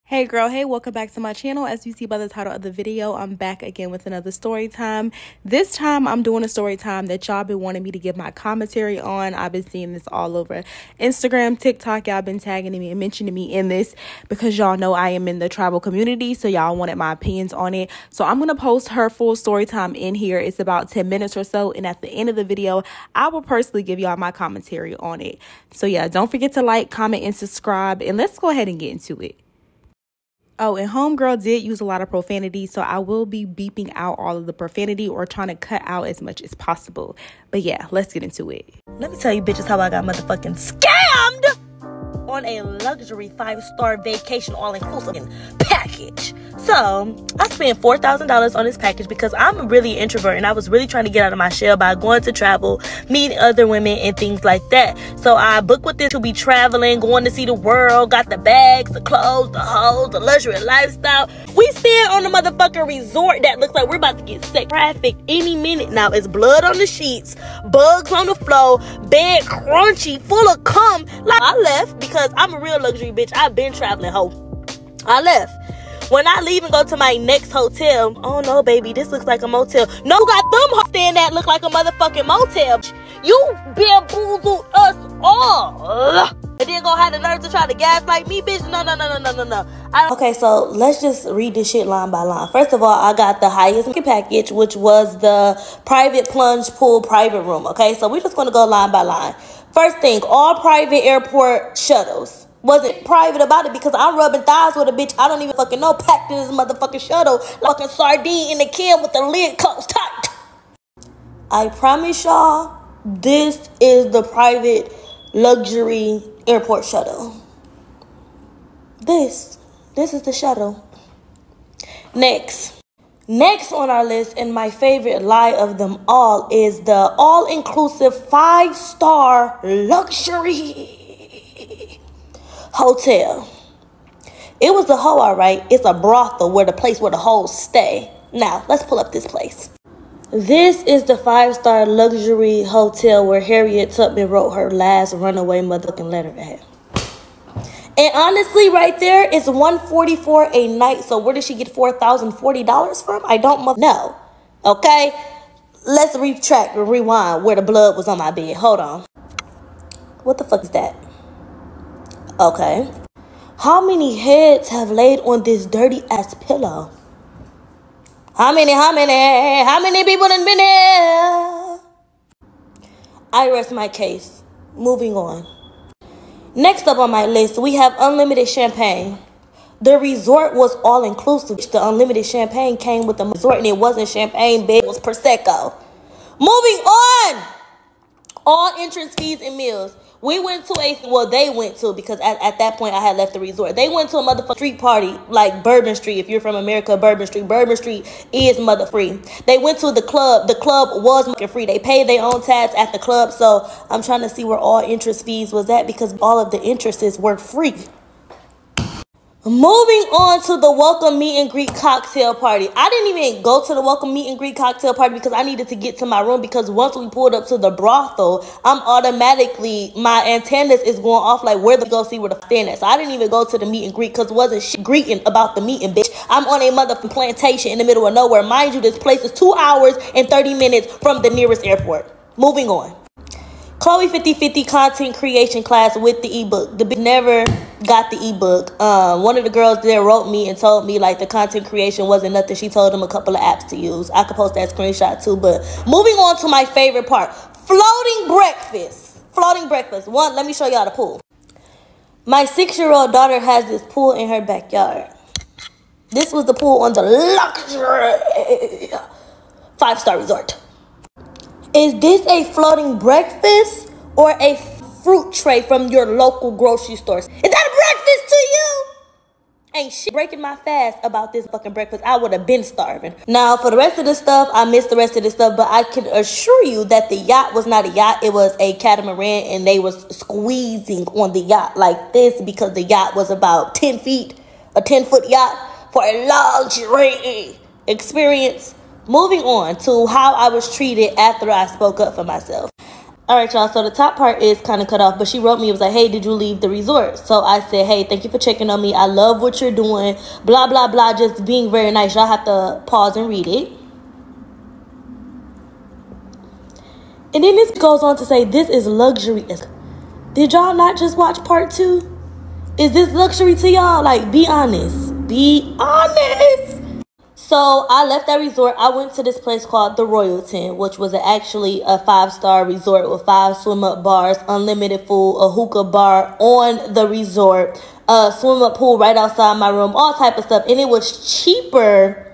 Hey girl, hey, welcome back to my channel. As you see by the title of the video, I'm back again with another story time. This time I'm doing a story time that y'all been wanting me to give my commentary on. I've been seeing this all over Instagram, TikTok. Y'all been tagging me and mentioning me in this because y'all know I am in the travel community, so y'all wanted my opinions on it. So I'm going to post her full story time in here. It's about 10 minutes or so, and at the end of the video, I will personally give y'all my commentary on it. So yeah, don't forget to like, comment, and subscribe, and let's go ahead and get into it. Oh, and homegirl did use a lot of profanity, so I will be beeping out all of the profanity or trying to cut out as much as possible. But yeah, let's get into it. Let me tell you bitches how I got motherfucking scammed on a luxury 5-star vacation all-inclusive package. So I spent $4,000 on this package because I'm really an introvert and I was really trying to get out of my shell by going to travel, meeting other women and things like that. So I booked with this to be traveling, going to see the world, got the bags, the clothes, the hoes, the luxury lifestyle. We stand on the motherfucking resort that looks like we're about to get sex traffic any minute now. It's blood on the sheets, bugs on the floor, bed crunchy, full of cum. Like, I left because I'm a real luxury bitch. I've been traveling, ho. I left. When I leave and go to my next hotel, oh no, baby, this looks like a motel. No, got them hoes staying that look like a motherfucking motel. You bamboozled us all. And then gonna have the nerve to try to gaslight me, bitch? No. Okay, so let's just read this shit line by line. First of all, I got the highest package, which was the private plunge pool private room. Okay, so we're just gonna go line by line. First thing, all private airport shuttles. Wasn't private about it because I'm rubbing thighs with a bitch I don't even fucking know packed in this motherfucking shuttle like a sardine in a can with the lid closed tight. I promise y'all, this is the private luxury airport shuttle. This is the shuttle. Next on our list, and my favorite lie of them all, is the all-inclusive 5-star luxury hotel. It was a hoe, all right. It's a brothel, where the place where the hoes stay. Now, let's pull up this place. This is the 5-star luxury hotel where Harriet Tubman wrote her last runaway motherfucking letter at. And honestly, right there, it's $144 a night. So where did she get $4,040 from? I don't know. Okay? Let's rewind where the blood was on my bed. Hold on. What the fuck is that? Okay. How many heads have laid on this dirty ass pillow? How many people done been here? I rest my case. Moving on. Next up on my list, we have unlimited champagne. The resort was all inclusive. The unlimited champagne came with the resort, and it wasn't champagne, babe. It was Prosecco. Moving on. All entrance fees and meals. We went to they went to, because at that point I had left the resort. They went to a motherfucking street party, like Bourbon Street. If you're from America, Bourbon Street is mother free. They went to the club. The club was free. They paid their own tabs at the club. So I'm trying to see where all interest fees was at, because all of the interests were free. Moving on to the welcome meet and greet cocktail party. I didn't even go to the welcome meet and greet cocktail party because I needed to get to my room, because once we pulled up to the brothel, I'm automatically, my antennas is going off like where to go see where the stand at. So I didn't even go to the meet and greet because wasn't shit greeting about the meeting, bitch. I'm on a motherfucking plantation in the middle of nowhere. Mind you, this place is 2 hours and 30 minutes from the nearest airport. Moving on. Chloe 50/50 content creation class with the ebook. The bitch never got the ebook. One of the girls there wrote me and told me like the content creation wasn't nothing. She told them a couple of apps to use. I could post that screenshot too. But moving on to my favorite part. Floating breakfast. Floating breakfast. One, let me show y'all the pool. My 6-year-old daughter has this pool in her backyard. This was the pool on the luxury 5-star resort. Is this a floating breakfast or a fruit tray from your local grocery store? Is that a breakfast to you? Ain't shit breaking my fast about this fucking breakfast. I would have been starving. Now, for the rest of the stuff, I missed the rest of the stuff, but I can assure you that the yacht was not a yacht. It was a catamaran, and they was squeezing on the yacht like this because the yacht was about 10 feet, a 10-foot yacht for a luxury experience. Moving on to how I was treated after I spoke up for myself. All right, y'all. So the top part is kind of cut off, but she wrote me. It was like, hey, did you leave the resort? So I said, hey, thank you for checking on me. I love what you're doing. Blah, blah, blah. Just being very nice. Y'all have to pause and read it. And then this goes on to say, this is luxury. Did y'all not just watch part 2? Is this luxury to y'all? Like, be honest. Be honest. So I left that resort. I went to this place called the Royalton, which was actually a 5-star resort with 5 swim-up bars, unlimited food, a hookah bar on the resort, a swim-up pool right outside my room, all type of stuff. And it was cheaper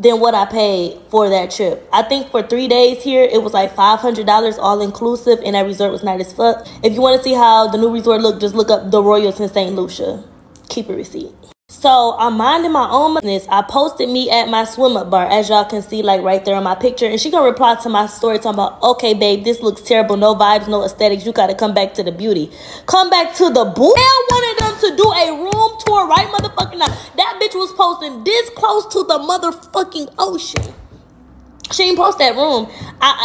than what I paid for that trip. I think for 3 days here, it was like $500 all inclusive, and that resort was nice as fuck. If you want to see how the new resort looked, just look up the Royalton St. Lucia. Keep a receipt. So I'm minding my own business. I posted me at my swim up bar, as y'all can see, like right there on my picture. And she gonna reply to my story talking about, okay, babe, this looks terrible. No vibes, no aesthetics. You gotta come back to the beauty. Come back to the boo. I wanted them to do a room tour right motherfucking now. That bitch was posting this close to the motherfucking ocean. She didn't post that room.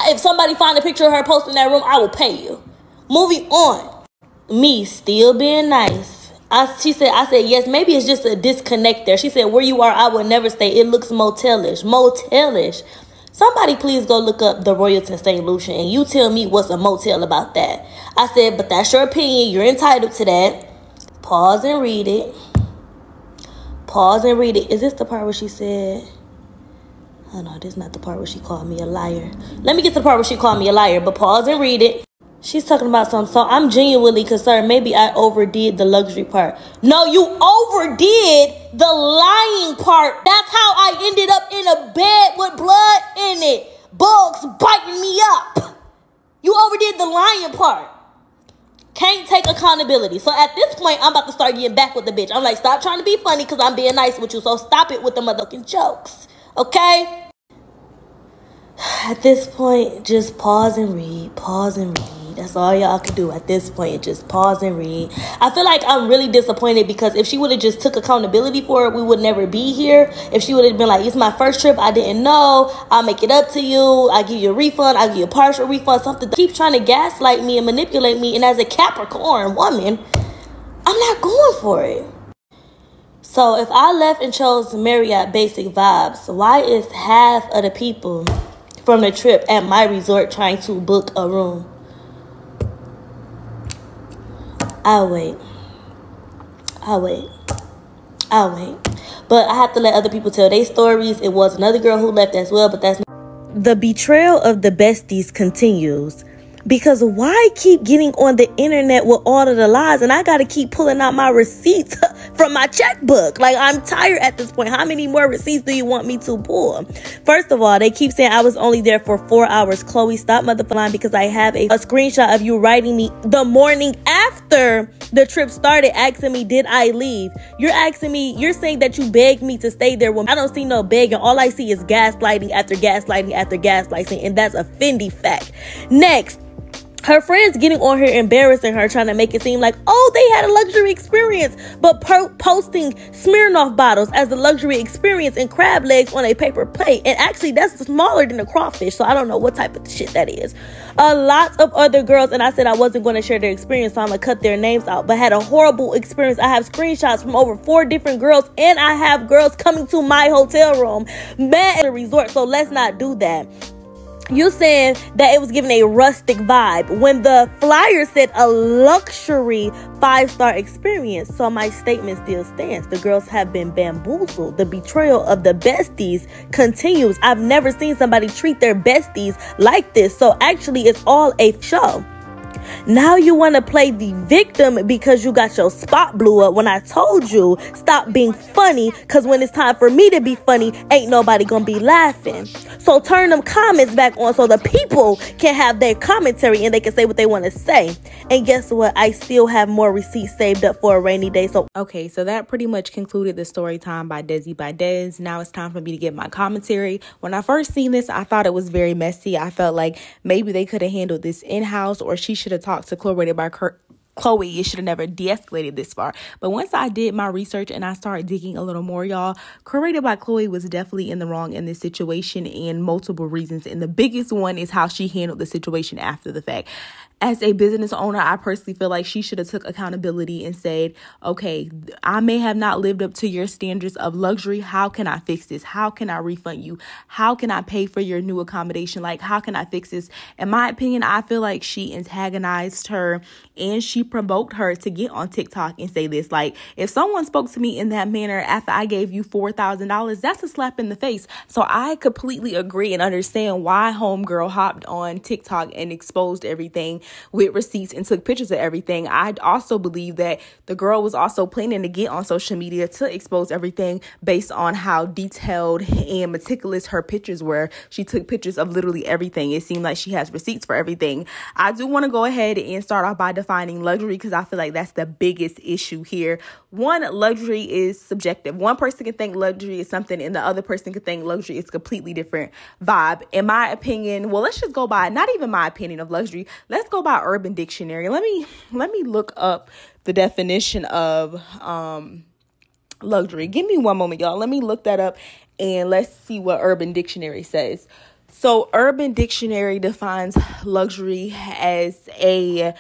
If somebody find a picture of her posting that room, I will pay you. Moving on. Me still being nice. I said, yes, maybe it's just a disconnect there. She said, where you are, I would never stay. It looks motelish. Motelish. Somebody please go look up the Royalton St. Lucia and you tell me what's a motel about that. I said, but that's your opinion. You're entitled to that. Pause and read it. Pause and read it. Is this the part where she said... Oh, no, this is not the part where she called me a liar. Let me get to the part where she called me a liar, but pause and read it. She's talking about something. So I'm genuinely concerned. Maybe I overdid the luxury part. No, you overdid the lying part. That's how I ended up in a bed with blood in it. Bugs biting me up. You overdid the lying part. Can't take accountability. So at this point, I'm about to start getting back with the bitch. I'm like, stop trying to be funny because I'm being nice with you. So stop it with the motherfucking jokes. Okay? At this point, just pause and read. Pause and read. That's all y'all can do at this point. Just pause and read. I feel like I'm really disappointed because if she would have just took accountability for it, we would never be here. If she would have been like, it's my first trip, I didn't know, I'll make it up to you, I'll give you a refund, I'll give you a partial refund, something. Keep trying to gaslight me and manipulate me, and as a Capricorn woman, I'm not going for it. So if I left and chose Marriott Basic Vibes, why is half of the people from the trip at my resort trying to book a room? I'll wait. But I have to let other people tell their stories. It was another girl who left as well, but that's not. The betrayal of the besties continues. Because why keep getting on the internet with all of the lies, and I got to keep pulling out my receipts from my checkbook? Like, I'm tired at this point. How many more receipts do you want me to pull? First of all, they keep saying I was only there for 4 hours. Chloe, stop motherfucking lying, because I have a screenshot of you writing me the morning after the trip started asking me, did I leave? You're asking me, you're saying that you begged me to stay there. When I don't see no begging. All I see is gaslighting after gaslighting after gaslighting, and that's a Fendi fact. Next, her friends getting on her, embarrassing her, trying to make it seem like, oh, they had a luxury experience, but posting Smirnoff bottles as the luxury experience and crab legs on a paper plate. And actually, that's smaller than a crawfish, so I don't know what type of shit that is. A lot of other girls, and I said I wasn't going to share their experience, so I'm going to cut their names out, but had a horrible experience. I have screenshots from over 4 different girls, and I have girls coming to my hotel room, mad at the resort, so let's not do that. You saying that it was giving a rustic vibe when the flyer said a luxury 5-star experience. So my statement still stands. The girls have been bamboozled. The betrayal of the besties continues. I've never seen somebody treat their besties like this. So actually, it's all a show. Now you want to play the victim because you got your spot blew up when I told you stop being funny, because when it's time for me to be funny, ain't nobody gonna be laughing. So turn them comments back on so the people can have their commentary and they can say what they want to say. And guess what? I still have more receipts saved up for a rainy day. So okay, so that pretty much concluded the story time by Desi by Des. Now it's time for me to get my commentary. When I first seen this, I thought it was very messy. I felt like maybe they could have handled this in-house, or she should have talked to Chloe, it should have never de-escalated this far. But once I did my research and I started digging a little more, y'all, Curated by Chloe was definitely in the wrong in this situation, and multiple reasons. And the biggest one is how she handled the situation after the fact. As a business owner, I personally feel like she should have took accountability and said, okay, I may have not lived up to your standards of luxury. How can I fix this? How can I refund you? How can I pay for your new accommodation? Like, how can I fix this? In my opinion, I feel like she antagonized her and she provoked her to get on TikTok and say this. Like, if someone spoke to me in that manner after I gave you $4,000, that's a slap in the face. So I completely agree and understand why homegirl hopped on TikTok and exposed everything with receipts and took pictures of everything. I also believe that the girl was also planning to get on social media to expose everything based on how detailed and meticulous her pictures were. She took pictures of literally everything. It seemed like she has receipts for everything. I do want to go ahead and start off by defining luxury, because I feel like that's the biggest issue here. One, luxury is subjective. One person can think luxury is something and the other person can think luxury is a completely different vibe. In my opinion, well, let's just go by, not even my opinion of luxury. Let's go by Urban Dictionary. Let me look up the definition of luxury. Give me one moment, y'all. Let me look that up and let's see what Urban Dictionary says. So Urban Dictionary defines luxury as a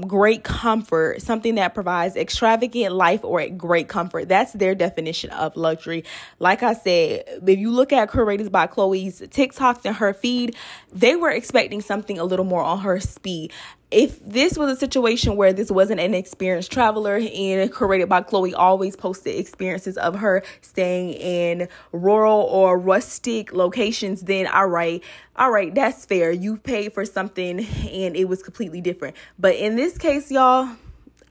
great comfort, something that provides extravagant life or great comfort. That's their definition of luxury. Like I said, if you look at Curated by Chloe's TikToks and her feed, they were expecting something a little more on her speed. If this was a situation where this wasn't an experienced traveler and Curated by Chloe always posted experiences of her staying in rural or rustic locations, then all right, that's fair. You paid for something and it was completely different. But in this case, y'all,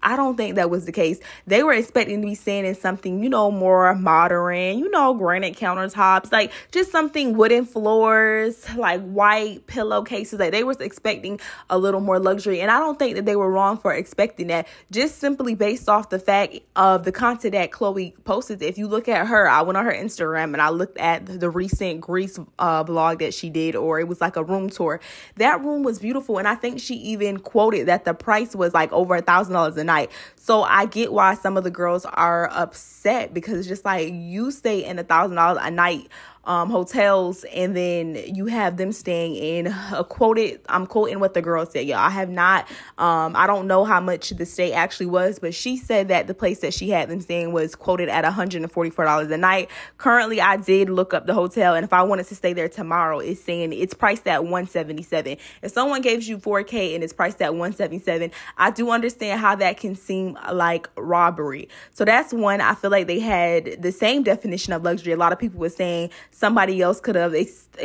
I don't think that was the case. They were expecting to be staying in something, more modern, granite countertops, like just something wooden floors, like white pillowcases. Like they were expecting a little more luxury. And I don't think that they were wrong for expecting that, just simply based off the fact of the content that Chloe posted. If you look at her, I went on her Instagram and I looked at the recent Greece vlog that she did, or it was like a room tour. That room was beautiful. And I think she even quoted that the price was like over $1,000 a night. So I get why some of the girls are upset, because it's just like, you stay in $1,000 a night hotels, and then you have them staying in I'm quoting what the girl said. Yeah, I have not, I don't know how much the stay actually was, but she said that the place that she had them staying was quoted at $144 a night. Currently, I did look up the hotel, and if I wanted to stay there tomorrow, it's saying it's priced at $177. If someone gives you $4K and it's priced at $177, I do understand how that can seem like robbery. So that's one. I feel like they had the same definition of luxury. A lot of people were saying somebody else could have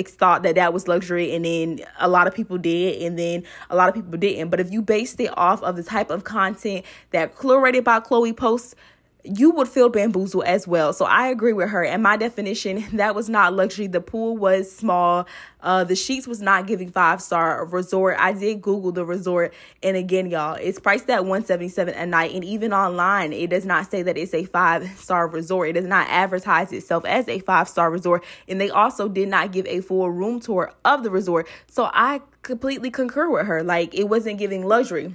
thought that was luxury, and then a lot of people did, and then a lot of people didn't. But if you based it off of the type of content that Curated by Chloe posts, you would feel bamboozled as well. So I agree with her. And my definition, that was not luxury. The pool was small. The sheets was not giving 5-star resort. I did Google the resort. And again, y'all, it's priced at $177 a night. And even online, it does not say that it's a 5-star resort. It does not advertise itself as a 5-star resort. And they also did not give a full room tour of the resort. So I completely concur with her. Like, it wasn't giving luxury.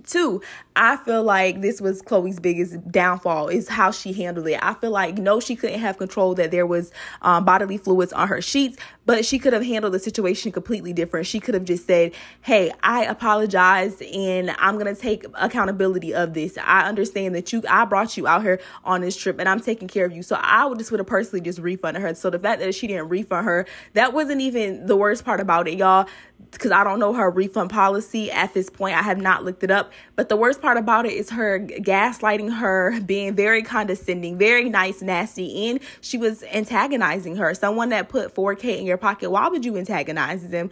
Two, I feel like this was Chloe's biggest downfall, is how she handled it. I feel like, no, she couldn't have control that there was bodily fluids on her sheets, but she could have handled the situation completely different. She could have just said, hey, I apologize and I'm going to take accountability of this. I understand that I brought you out here on this trip and I'm taking care of you. So I would have personally just refunded her. So the fact that she didn't refund her, that wasn't even the worst part about it, y'all, because I don't know her refund policy at this point. I have not looked it up. But the worst part about it is her gaslighting her, being very condescending, very nice, nasty, and she was antagonizing her. Someone that put $4K in your pocket, why would you antagonize them?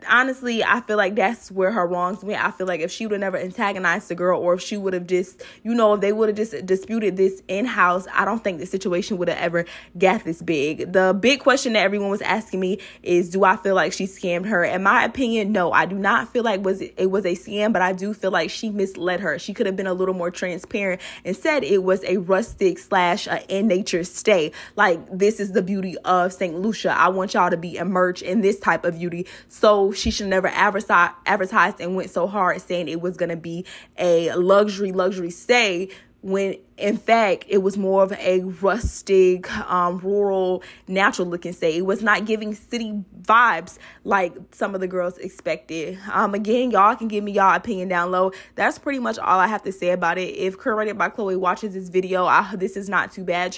Honestly, I feel like that's where her wrongs went. I feel like if she would have never antagonized the girl, or if she would have just, if they would have just disputed this in-house, I don't think the situation would have ever got this big. The big question that everyone was asking me is, do I feel like she scammed her? In my opinion, no, I do not feel like it was a scam, but I do feel like she misled her. She could have been a little more transparent and said it was a rustic / in nature stay. Like, this is the beauty of St. Lucia. I want y'all to be immersed in this type of beauty. So know she should never advertised and went so hard saying it was going to be a luxury stay, when in fact it was more of a rustic, rural, natural looking stay. It was not giving city vibes like some of the girls expected. Again, y'all can give me y'all opinion down low. That's pretty much all I have to say about it. If Curated by Chloe watches this video, this is not to bash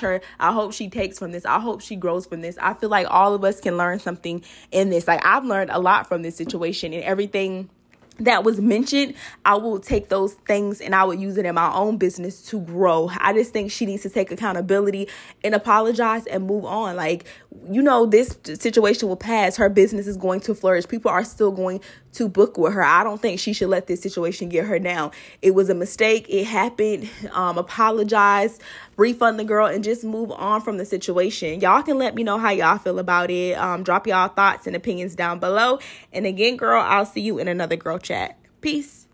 her. I hope she takes from this. I hope she grows from this. I feel like all of us can learn something in this. Like, I've learned a lot from this situation, and everything that was mentioned, I will take those things and I will use it in my own business to grow. I just think she needs to take accountability and apologize and move on. Like, you know, this situation will pass. Her business is going to flourish. People are still going to book with her. I don't think she should let this situation get her down. It was a mistake. It happened. Apologize, refund the girl, and just move on from the situation. Y'all can let me know how y'all feel about it. Drop y'all thoughts and opinions down below. And again, girl, I'll see you in another girl chat. Peace.